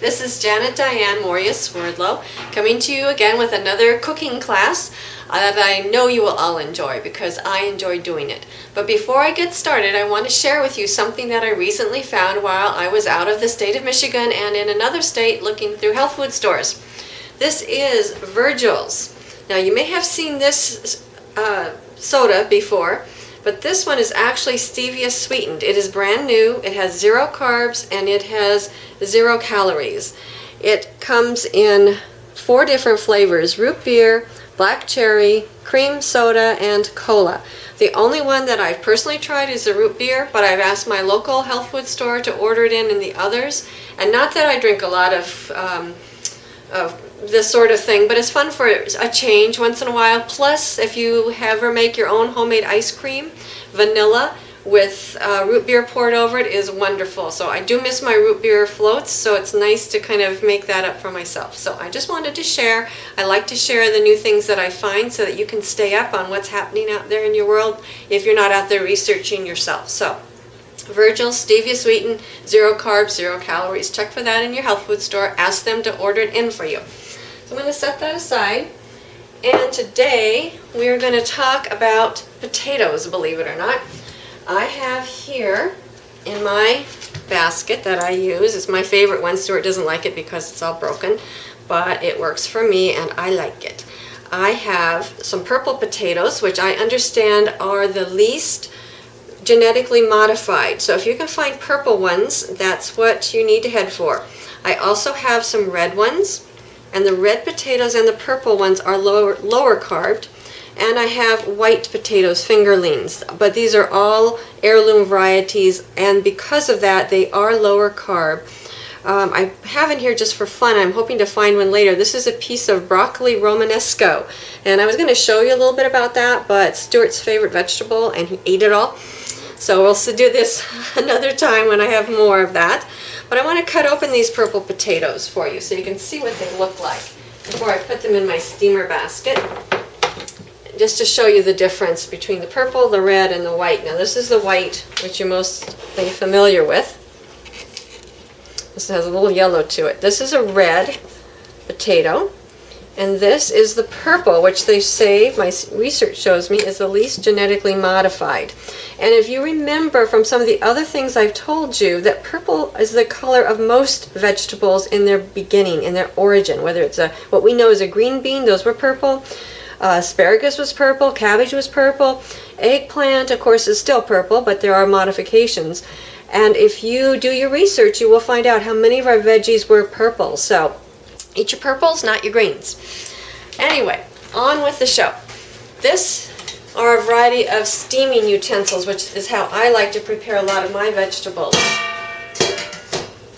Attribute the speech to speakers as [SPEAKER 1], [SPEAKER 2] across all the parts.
[SPEAKER 1] This is Diane Mourglia-Swerdlow coming to you again with another cooking class that I know you will all enjoy because I enjoy doing it. But before I get started, I want to share with you something that I recently found while I was out of the state of Michigan and in another state looking through health food stores. This is Virgil's. Now you may have seen this soda before, but this one is actually stevia sweetened. It is brand new, it has 0 carbs, and it has 0 calories. It comes in 4 different flavors: root beer, black cherry, cream soda, and cola. The only one that I've personally tried is the root beer, but I've asked my local health food store to order it in the others. And not that I drink a lot of this sort of thing, but it's fun for a change once in a while. Plus, if you ever make your own homemade ice cream, vanilla with root beer poured over it is wonderful. So I do miss my root beer floats, so it's nice to kind of make that up for myself. So I just wanted to share. I like to share the new things that I find so that you can stay up on what's happening out there in your world if you're not out there researching yourself. So Virgil's stevia sweetened, 0 carbs, 0 calories. Check for that in your health food store. Ask them to order it in for you. So I'm going to set that aside, and today we are going to talk about potatoes, believe it or not. I have here in my basket that I use, it's my favorite one. Stewart doesn't like it because it's all broken, but it works for me and I like it. I have some purple potatoes, which I understand are the least genetically modified. So if you can find purple ones, that's what you need to head for. I also have some red ones. And the red potatoes and the purple ones are lower carbed. And I have white potatoes, fingerlings, but these are all heirloom varieties, and because of that they are lower carb. I have in here just for fun, I'm hoping to find one later. This is a piece of broccoli romanesco, and I was going to show you a little bit about that, but Stewart's favorite vegetable and he ate it all. So we'll do this another time when I have more of that. But I want to cut open these purple potatoes for you so you can see what they look like before I put them in my steamer basket, just to show you the difference between the purple, the red, and the white. Now this is the white, which you're mostly familiar with. This has a little yellow to it. This is a red potato, and this is the purple, which they say, my research shows me, is the least genetically modified. And if you remember from some of the other things I've told you, that purple is the color of most vegetables in their beginning, in their origin. Whether it's what we know as a green bean, those were purple. Asparagus was purple, cabbage was purple. Eggplant, of course, is still purple, but there are modifications. And if you do your research, you will find out how many of our veggies were purple. So eat your purples, not your greens. Anyway, on with the show. This are a variety of steaming utensils, which is how I like to prepare a lot of my vegetables.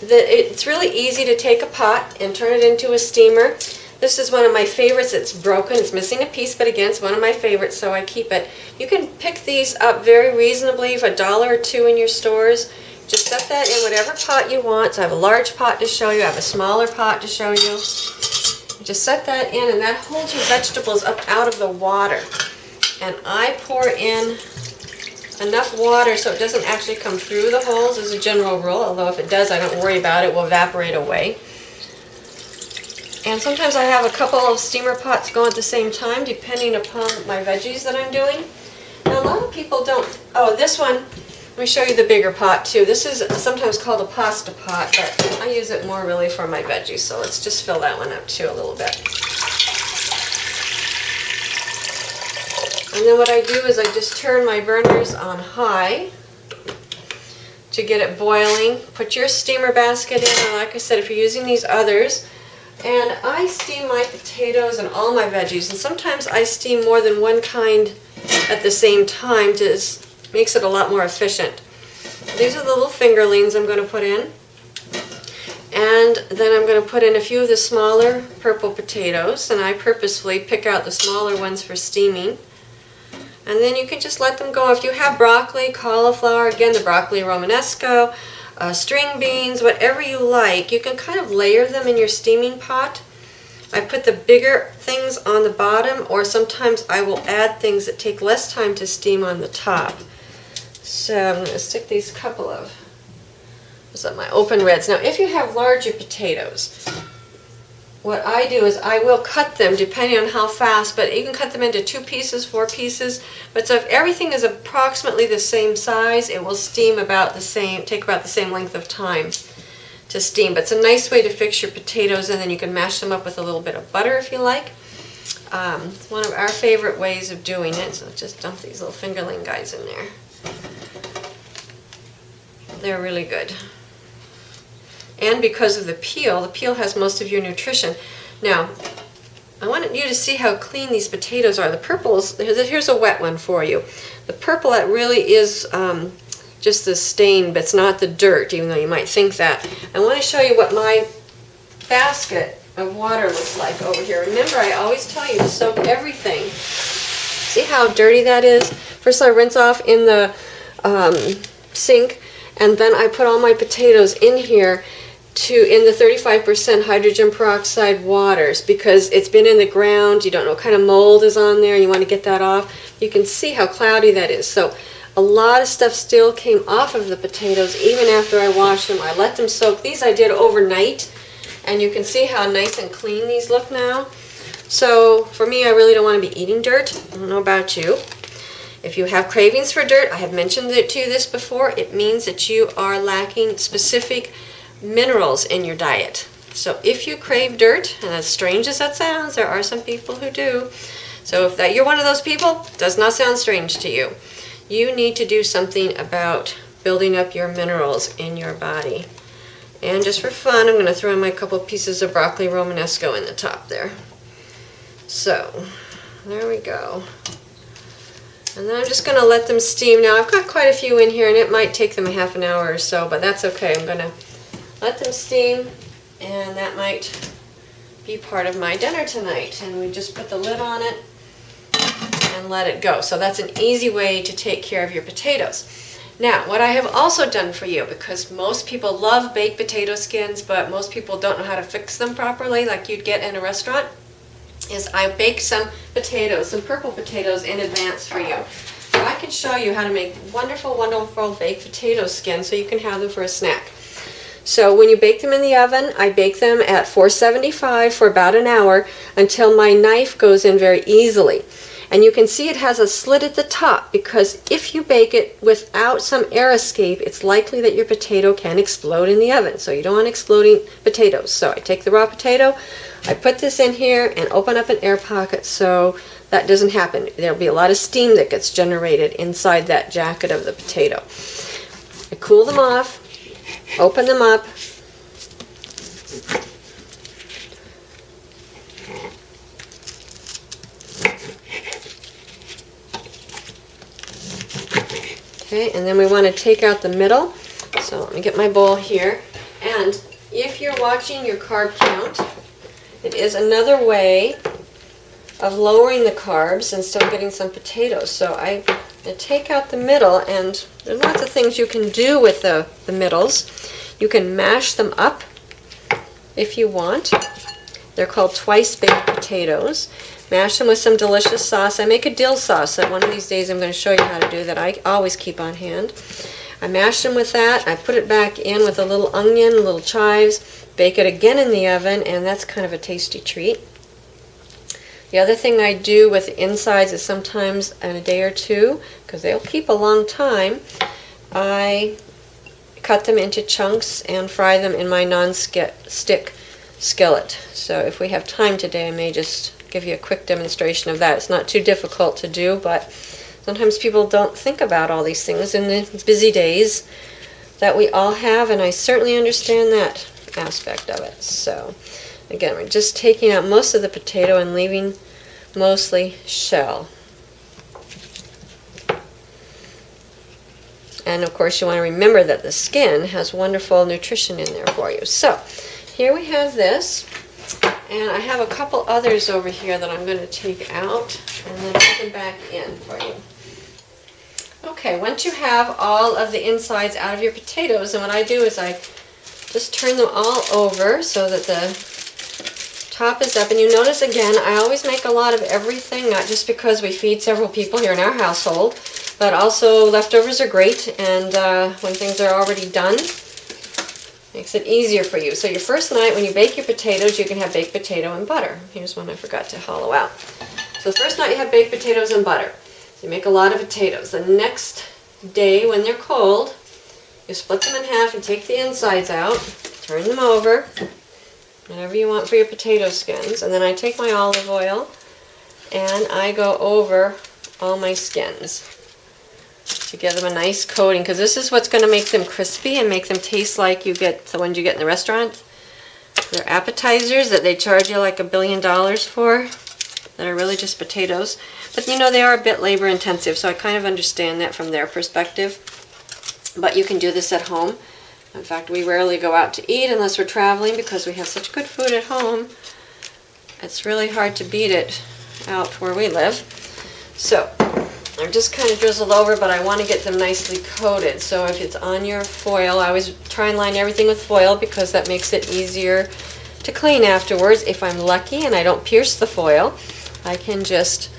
[SPEAKER 1] It's really easy to take a pot and turn it into a steamer. This is one of my favorites. It's broken, it's missing a piece, but again, it's one of my favorites, so I keep it. You can pick these up very reasonably for $1 or $2 in your stores. Just set that in whatever pot you want. So I have a large pot to show you, I have a smaller pot to show you. Just set that in, and that holds your vegetables up out of the water. And I pour in enough water so it doesn't actually come through the holes as a general rule, although if it does, I don't worry about it, it will evaporate away. And sometimes I have a couple of steamer pots going at the same time, depending upon my veggies that I'm doing. Now a lot of people don't, this one, let me show you the bigger pot too. This is sometimes called a pasta pot, but I use it more really for my veggies, so let's just fill that one up too a little bit. And then what I do is I just turn my burners on high to get it boiling. Put your steamer basket in, and like I said, if you're using these others, and I steam my potatoes and all my veggies, and sometimes I steam more than one kind at the same time, makes it a lot more efficient. These are the little fingerlings I'm going to put in, and then I'm going to put in a few of the smaller purple potatoes, and I purposefully pick out the smaller ones for steaming. And then you can just let them go. If you have broccoli, cauliflower, again the broccoli romanesco, string beans, whatever you like, you can kind of layer them in your steaming pot. I put the bigger things on the bottom, or sometimes I will add things that take less time to steam on the top. So I'm going to stick these couple of those are my open reds. Now if you have larger potatoes, what I do is I will cut them depending on how fast, but you can cut them into 2 pieces, 4 pieces. But so if everything is approximately the same size, it will steam about the same, take about the same length of time to steam. But it's a nice way to fix your potatoes, and then you can mash them up with a little bit of butter if you like. It's one of our favorite ways of doing it. So just dump these little fingerling guys in there. They're really good. And because of the peel has most of your nutrition. Now, I want you to see how clean these potatoes are. The purples, here's a wet one for you. The purple, that really is just the stain, but it's not the dirt, even though you might think that. I want to show you what my basket of water looks like over here. Remember, I always tell you to soak everything. See how dirty that is? First I rinse off in the sink, and then I put all my potatoes in here in the 35% hydrogen peroxide waters, because it's been in the ground, you don't know what kind of mold is on there, and you want to get that off. You can see how cloudy that is. So a lot of stuff still came off of the potatoes even after I washed them. I let them soak. These I did overnight, and you can see how nice and clean these look now. So for me, I really don't want to be eating dirt. I don't know about you. If you have cravings for dirt, I have mentioned it to you this before, it means that you are lacking specific minerals in your diet. So if you crave dirt, and as strange as that sounds, there are some people who do. So if you're one of those people, does not sound strange to you. You need to do something about building up your minerals in your body. And just for fun, I'm going to throw in my couple pieces of broccoli romanesco in the top there. So there we go. And then I'm just going to let them steam. Now I've got quite a few in here, and it might take them a half an hour or so, but that's okay. I'm going to let them steam, and that might be part of my dinner tonight. And we just put the lid on it and let it go. So that's an easy way to take care of your potatoes. Now, what I have also done for you, because most people love baked potato skins, but most people don't know how to fix them properly like you'd get in a restaurant, is I baked some potatoes, some purple potatoes in advance for you. So I can show you how to make wonderful, wonderful baked potato skins so you can have them for a snack. So when you bake them in the oven, I bake them at 475 for about an hour until my knife goes in very easily. And you can see it has a slit at the top, because if you bake it without some air escape, it's likely that your potato can explode in the oven. So you don't want exploding potatoes. So I take the raw potato, I put this in here and open up an air pocket so that doesn't happen. There'll be a lot of steam that gets generated inside that jacket of the potato. I cool them off, open them up, okay, and then we want to take out the middle. So let me get my bowl here. And if you're watching your carb count, it is another way of lowering the carbs and still getting some potatoes. So I take out the middle, and there's lots of things you can do with the middles. You can mash them up if you want. They're called twice baked potatoes. Mash them with some delicious sauce. I make a dill sauce that one of these days I'm going to show you how to do, that I always keep on hand. I mash them with that. I put it back in with a little onion, little chives, bake it again in the oven, and that's kind of a tasty treat. The other thing I do with the insides is sometimes in a day or two, because they'll keep a long time, I cut them into chunks and fry them in my non-stick skillet. So if we have time today, I may just give you a quick demonstration of that. It's not too difficult to do, but sometimes people don't think about all these things in the busy days that we all have, and I certainly understand that aspect of it. So again, we're just taking out most of the potato and leaving mostly shell. And of course you want to remember that the skin has wonderful nutrition in there for you. So here we have this, and I have a couple others over here that I'm going to take out and then put them back in for you. Okay, once you have all of the insides out of your potatoes, and what I do is I just turn them all over so that the top is up. And you notice again, I always make a lot of everything, not just because we feed several people here in our household, but also leftovers are great, and when things are already done, Makes it easier for you. So your first night when you bake your potatoes, you can have baked potato and butter. Here's one I forgot to hollow out. So the first night you have baked potatoes and butter. You make a lot of potatoes. The next day when they're cold, you split them in half and take the insides out, turn them over, whatever you want for your potato skins. And then I take my olive oil and I go over all my skins to give them a nice coating, because this is what's going to make them crispy and make them taste like you get the ones you get in the restaurant. They're appetizers that they charge you like $1 billion for, that are really just potatoes. But you know, they are a bit labor intensive, so I kind of understand that from their perspective. But you can do this at home. In fact, we rarely go out to eat unless we're traveling because we have such good food at home. It's really hard to beat it out where we live. So I'm just kind of drizzled over, but I want to get them nicely coated. So if it's on your foil, I always try and line everything with foil because that makes it easier to clean afterwards. If I'm lucky and I don't pierce the foil, I can just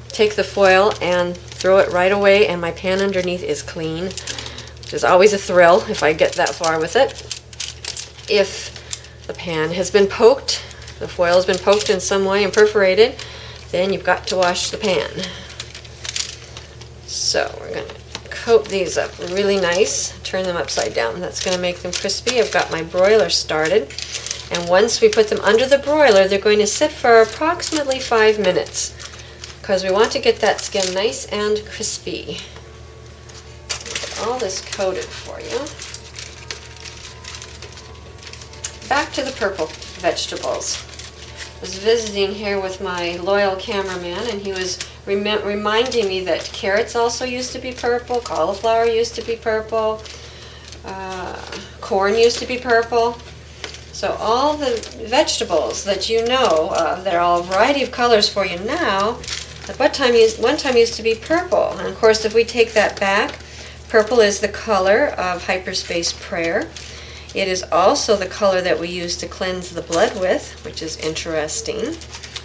[SPEAKER 1] take the foil and throw it right away, and my pan underneath is clean, which is always a thrill if I get that far with it. If the pan has been poked, the foil has been poked in some way and perforated, then you've got to wash the pan. So we're going to coat these up really nice, turn them upside down. That's going to make them crispy. I've got my broiler started, and once we put them under the broiler, they're going to sit for approximately 5 minutes because we want to get that skin nice and crispy. Get all this coated for you. Back to the purple vegetables. I was visiting here with my loyal cameraman, and he was reminding me that carrots also used to be purple, cauliflower used to be purple, corn used to be purple. So all the vegetables that you know of, they're all a variety of colors for you now, at one time used to be purple. And of course, if we take that back, purple is the color of hyperspace prayer. It is also the color that we use to cleanse the blood with, which is interesting,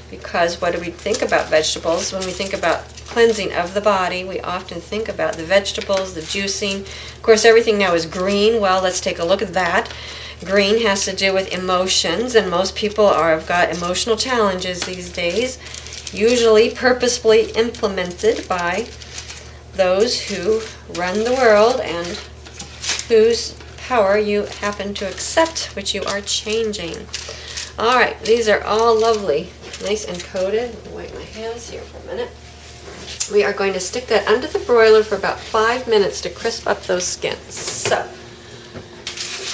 [SPEAKER 1] because what do we think about vegetables? When we think about cleansing of the body, we often think about the vegetables, the juicing. Of course, everything now is green. Well, let's take a look at that. Green has to do with emotions, and most people have got emotional challenges these days, usually purposefully implemented by those who run the world and whose power you happen to accept, which you are changing. All right, these are all lovely, nice and coated. I'll wipe my hands here for a minute. We are going to stick that under the broiler for about 5 minutes to crisp up those skins. So, here we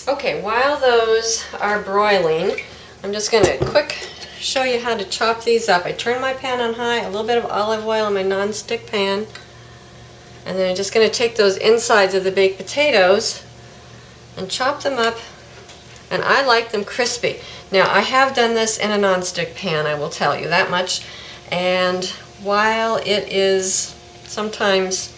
[SPEAKER 1] go. Okay, while those are broiling, I'm just going to quick show you how to chop these up. I turn my pan on high, a little bit of olive oil in my non-stick pan, and then I'm just going to take those insides of the baked potatoes and chop them up, and I like them crispy. Now, I have done this in a non-stick pan, I will tell you that much, and while it is sometimes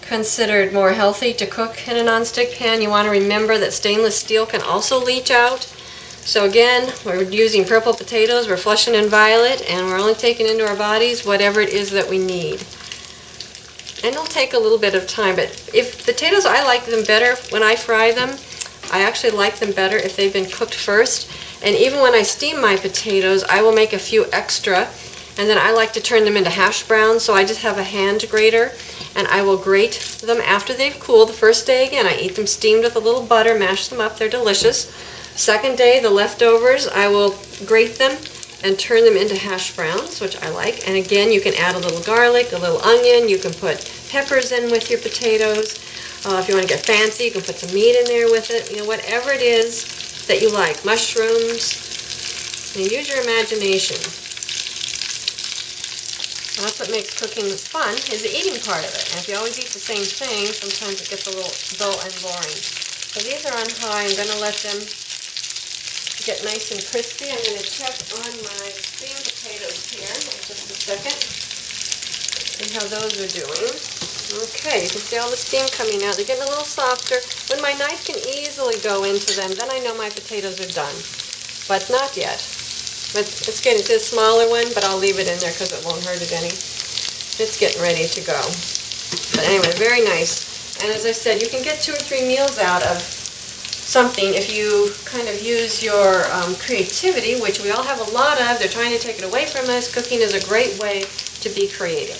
[SPEAKER 1] considered more healthy to cook in a non-stick pan, you want to remember that stainless steel can also leach out. So again, we're using purple potatoes, we're flushing in violet, and we're only taking into our bodies whatever it is that we need. And it'll take a little bit of time, but if potatoes, I like them better when I fry them. I actually like them better if they've been cooked first. And even when I steam my potatoes, I will make a few extra, and then I like to turn them into hash browns, so I just have a hand grater, and I will grate them after they've cooled. The first day, again, I eat them steamed with a little butter, mash them up, they're delicious. Second day, the leftovers, I will grate them and turn them into hash browns, which I like. And again, you can add a little garlic, a little onion, you can put peppers in with your potatoes. If you want to get fancy, you can put some meat in there with it. You know, whatever it is that you like. Mushrooms. You use your imagination. And that's what makes cooking fun, is the eating part of it. And if you always eat the same thing, sometimes it gets a little dull and boring. So these are on high. I'm going to let them get nice and crispy. I'm going to check on my steamed potatoes here in just a second. See how those are doing. Okay, you can see all the steam coming out. They're getting a little softer. When my knife can easily go into them, then I know my potatoes are done. But not yet. But it's good. It's a smaller one, but I'll leave it in there because it won't hurt it any. It's getting ready to go. But anyway, very nice. And as I said, you can get 2 or 3 meals out of something if you kind of use your creativity, which we all have a lot of. They're trying to take it away from us. Cooking is a great way to be creative.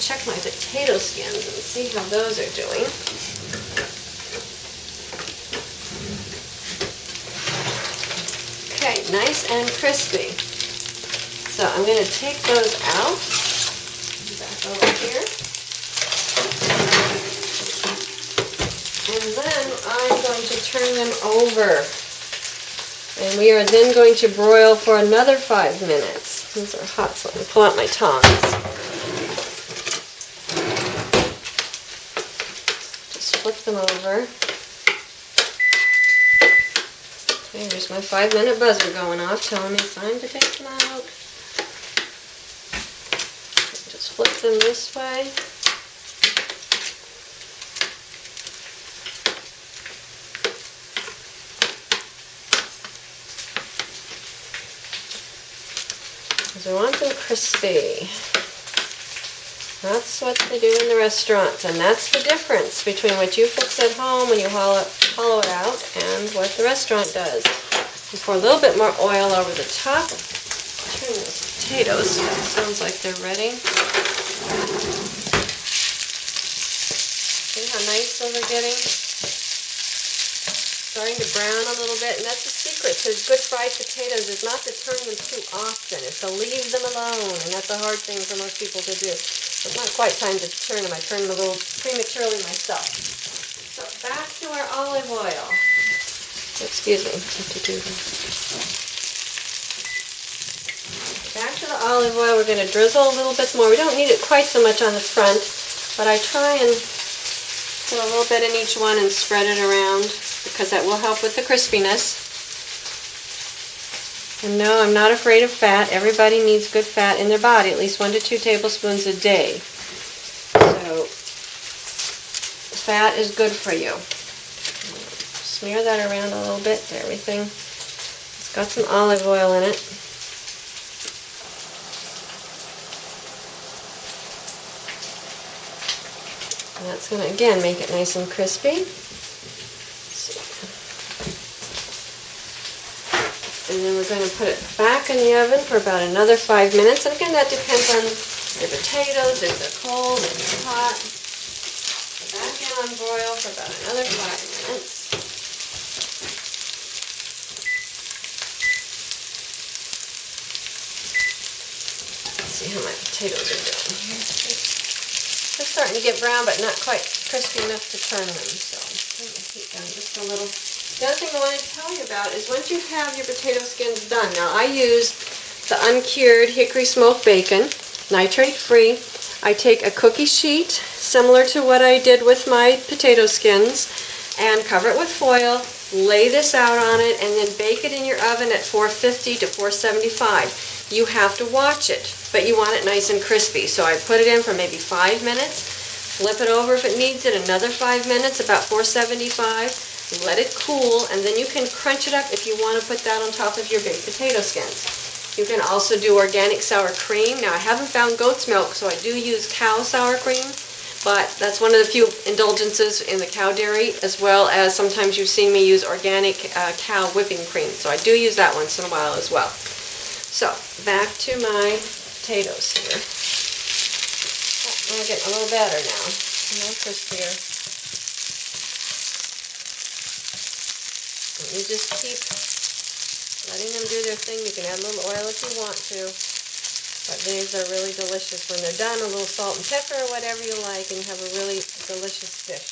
[SPEAKER 1] Check my potato skins and see how those are doing. Okay, nice and crispy. So I'm going to take those out. Back over here. And then I'm going to turn them over. And we are then going to broil for another 5 minutes. These are hot, so let me pull out my tongs. Just flip them over. Okay, here's my 5-minute buzzer going off, telling me it's time to take them out. Just flip them this way. Because I want them crispy. That's what they do in the restaurants, and that's the difference between what you fix at home when you hollow it out and what the restaurant does. You pour a little bit more oil over the top. Turn those potatoes. It sounds like they're ready. See how nice those are getting? Starting to brown a little bit, and that's the secret to good fried potatoes is not to turn them too often. It's to leave them alone, and that's a hard thing for most people to do. It's not quite time to turn them. I turn them a little prematurely myself. So back to our olive oil. Excuse me. I have to do that. Back to the olive oil. We're going to drizzle a little bit more. We don't need it quite so much on the front, but I try and put a little bit in each one and spread it around because that will help with the crispiness. And no, I'm not afraid of fat. Everybody needs good fat in their body, at least 1 to 2 tablespoons a day. So, fat is good for you. Smear that around a little bit to everything. It's got some olive oil in it. And that's going to, again, make it nice and crispy. And then we're going to put it back in the oven for about another 5 minutes. And again, that depends on your potatoes, if they're cold, if they're hot. Back in on broil for about another 5 minutes. Let's see how my potatoes are doing here. They're starting to get brown, but not quite crispy enough to turn them. So turn the heat down just a little. The other thing I want to tell you about is once you have your potato skins done, now I use the uncured hickory smoked bacon, nitrate-free. I take a cookie sheet, similar to what I did with my potato skins, and cover it with foil, lay this out on it, and then bake it in your oven at 450 to 475. You have to watch it, but you want it nice and crispy. So I put it in for maybe 5 minutes, flip it over if it needs it, another 5 minutes, about 475. Let it cool, and then you can crunch it up if you want to put that on top of your baked potato skins. You can also do organic sour cream. Now, I haven't found goat's milk, so I do use cow sour cream, but that's one of the few indulgences in the cow dairy, as well as sometimes you've seen me use organic cow whipping cream, so I do use that once in a while as well. So, back to my potatoes here. Oh, they're getting a little better now, a little crispier. And you just keep letting them do their thing. You can add a little oil if you want to. But these are really delicious. When they're done, a little salt and pepper or whatever you like, and you have a really delicious dish.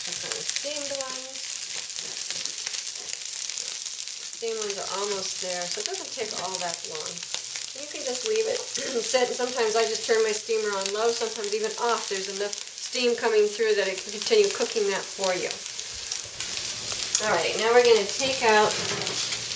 [SPEAKER 1] I've got the steamed ones. Steamed ones are almost there, so it doesn't take all that long. And you can just leave it set. Sometimes I just turn my steamer on low, sometimes even off. There's enough steam coming through that it can continue cooking that for you. Alrighty, now we're going to take out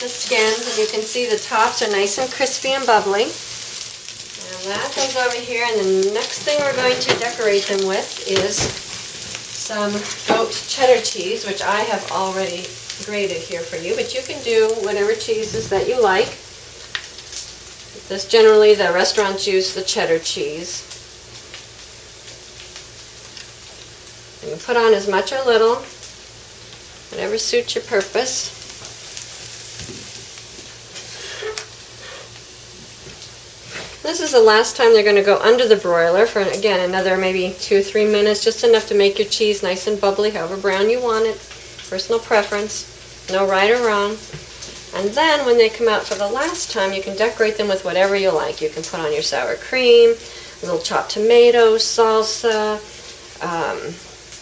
[SPEAKER 1] the skins, and you can see the tops are nice and crispy and bubbly. And that goes over here, and the next thing we're going to decorate them with is some goat cheddar cheese, which I have already grated here for you, but you can do whatever cheeses that you like. This generally, the restaurants use the cheddar cheese. put on as much or little, whatever suits your purpose. This is the last time they're going to go under the broiler for, again, another maybe 2 or 3 minutes, just enough to make your cheese nice and bubbly, however brown you want it. Personal preference, no right or wrong. And then when they come out for the last time, you can decorate them with whatever you like. You can put on your sour cream, little chopped tomatoes, salsa,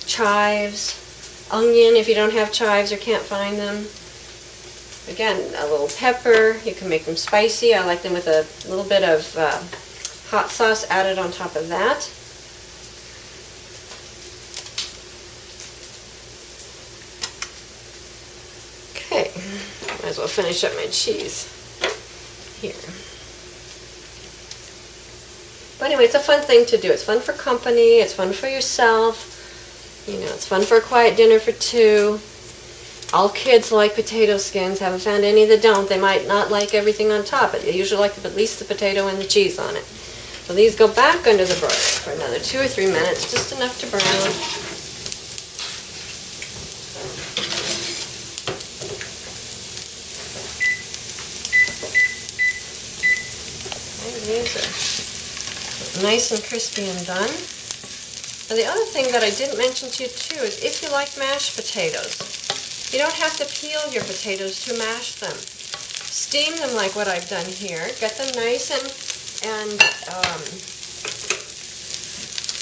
[SPEAKER 1] chives, onion if you don't have chives or can't find them. Again, a little pepper. You can make them spicy. I like them with a little bit of hot sauce added on top of that. Okay, might as well finish up my cheese here. But anyway, it's a fun thing to do. It's fun for company. It's fun for yourself. You know, it's fun for a quiet dinner for 2. All kids like potato skins. Haven't found any that don't. They might not like everything on top, but they usually like at least the potato and the cheese on it. So these go back under the broiler for another 2 or 3 minutes, just enough to brown. And these are nice and crispy and done. Now the other thing that I didn't mention to you too is if you like mashed potatoes, you don't have to peel your potatoes to mash them. Steam them like what I've done here. Get them nice and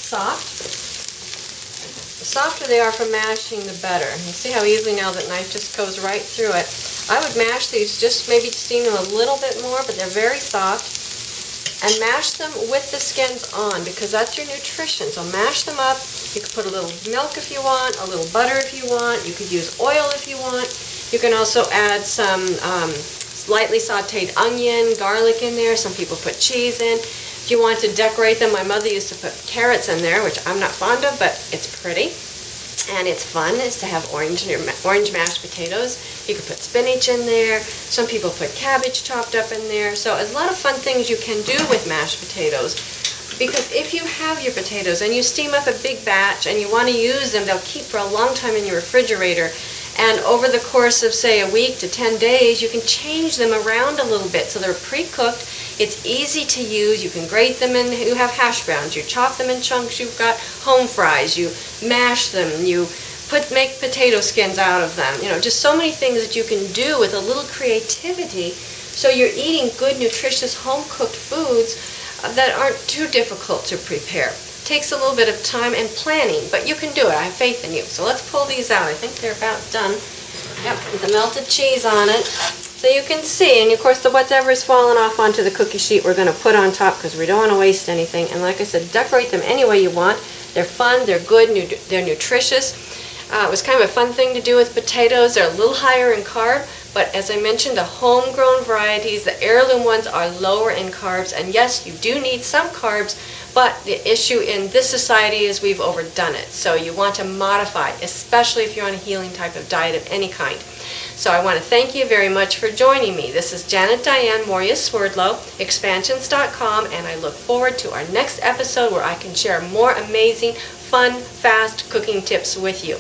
[SPEAKER 1] soft. The softer they are for mashing, the better. You see how easily now that knife just goes right through it. I would mash these, just maybe steam them a little bit more, but they're very soft. And mash them with the skins on, because that's your nutrition. So mash them up. You can put a little milk if you want, a little butter if you want. You could use oil if you want. You can also add some lightly sauteed onion, garlic in there. Some people put cheese in. If you want to decorate them, my mother used to put carrots in there, which I'm not fond of, but it's pretty. And it's fun is to have orange mashed potatoes. You could put spinach in there. Some people put cabbage chopped up in there. So a lot of fun things you can do with mashed potatoes. Because if you have your potatoes and you steam up a big batch and you want to use them, they'll keep for a long time in your refrigerator. And over the course of, say, a week to 10 days, you can change them around a little bit. So they're pre-cooked. It's easy to use. You can grate them in. You have hash browns. You chop them in chunks. You've got home fries. You mash them. You make potato skins out of them. You know, just so many things that you can do with a little creativity. So you're eating good, nutritious, home-cooked foods that aren't too difficult to prepare. Takes a little bit of time and planning, but you can do it. I have faith in you. So let's pull these out. I think they're about done. Yep, with the melted cheese on it. So you can see, and of course the whatever is falling off onto the cookie sheet we're going to put on top because we don't want to waste anything. And like I said, decorate them any way you want. They're fun, they're good, they're nutritious. It was kind of a fun thing to do with potatoes. They're a little higher in carb, but as I mentioned, the homegrown varieties, the heirloom ones, are lower in carbs. And yes, you do need some carbs, but the issue in this society is we've overdone it. So you want to modify, especially if you're on a healing type of diet of any kind. So I want to thank you very much for joining me. This is Diane Mourglia-Swerdlow, expansions.com, and I look forward to our next episode where I can share more amazing, fun, fast cooking tips with you.